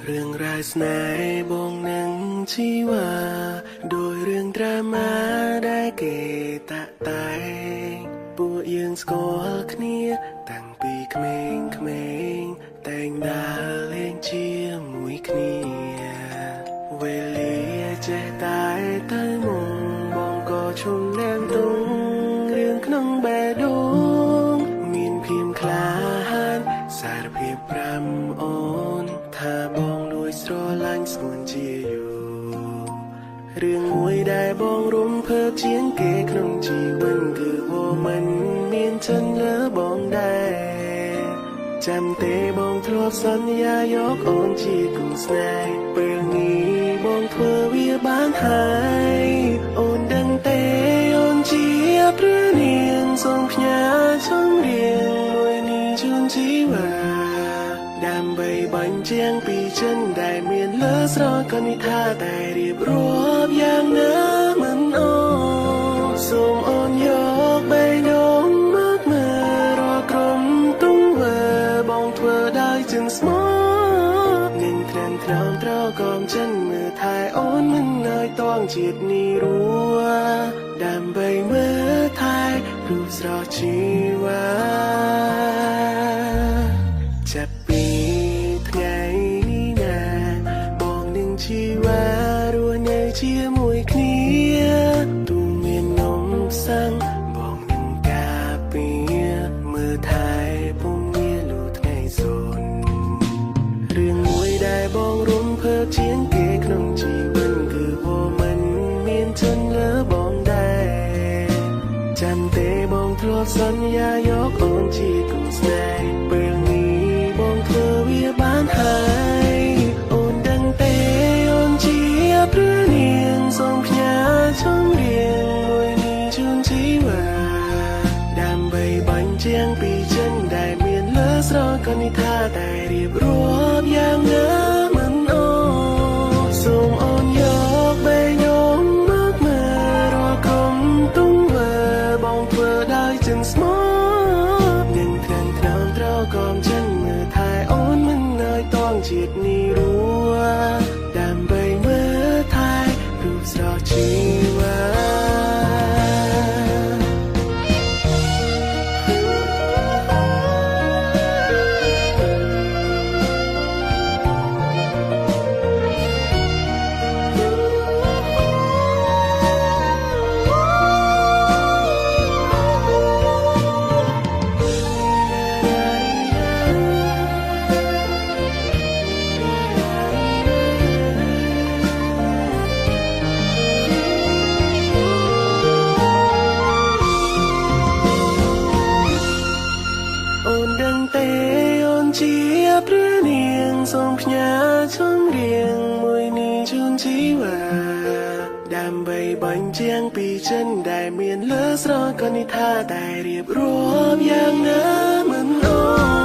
เรื่องรายสนายบงหนังชีวาโดยเรื่องดราม่าได้เกตะไตពួកយើងស្គាល់គ្នាតាំងពីក្មេងៗតែងដើរលេងជាមួយគ្នាវេលាចេះតែទៅមុំបងក៏ឈុំលែងទុំរឿងក្នុងបេះដូងមានភៀមក្លាហានសារភាព5អូនថាបងលួចស្រឡាញ់ស្ងួនជាយូររឿងមួយដែលបងរំភើបជាងគេក្នុងជីវិតគឺว่ามันមានចិនលើបងដែរចាំទេបងធ្លាប់សន្យាយកអូនជាគូស្នេហ៍ពេលនេះបងធ្វើវាបានហើយអូនដឹងទេអូនជាព្រះនាងសូមផ្ញើចំរៀងមួយនេះជូនជីវាដើម្បីបញ្ជាក់ពីចិនដែលមានលើស្រកនិថាតែរៀបរាប់យ៉ាងណាមិនអូសូមអូនយកបេះដូងមកមើលរកក្រុមទុំវើបងធ្វើដោយจึងស្មោះនឹងត្រាំត្រង់ត្រកំចិនមើលថែអូនមិនឲ្យតងជាតិនេះរួដើម្បីមើលថែរូបស្រស់ជីវាចាប់ពីថ្ងៃនេះណាបងនឹងជីវារស់នៅជាមួយគ្នាទូមាននំសាំងបងនឹងការពារមើលថែពុំមានលូថ្ងៃសូនរឿងមួយដែលបងរំភើបជាងគេក្នុងជីវិតគឺว่ามันមានចិនលើបងដែរចាំទេបងធ្លាប់សន្យាយកអូនជាគូស្នេហ៍ពេលនេះបងធ្វើវាបានហើយអូនដឹងទេអូនជាព្រះនាងសូមផ្ញើចំរៀងមួយនេះជូនជីវាដើម្បីបញ្ជាក់ពីចិនដែលមានលើស្រកនិថាតែរៀបរាប់យ៉ាងណាមិនអូសូមអូនយកបេះដូងមកមើលរកក្រុមទុំវើបងធ្វើដោយจึងស្មោះនឹងត្រង់ត្រកំចិនមើលថែអូនមិនឲ្យតងជាតិនេះរួដើម្បីមើលថែរូបស្រស់ជីវាអូនដឹងទេអូនជាព្រះនាងសូមផ្ញើចំរៀងមួយនេះជូនជីវាដើម្បីបញ្ជាក់ពីចិនដែលមានលើស្រកនិថាតែរៀបរាប់យ៉ាងណាមិនអូ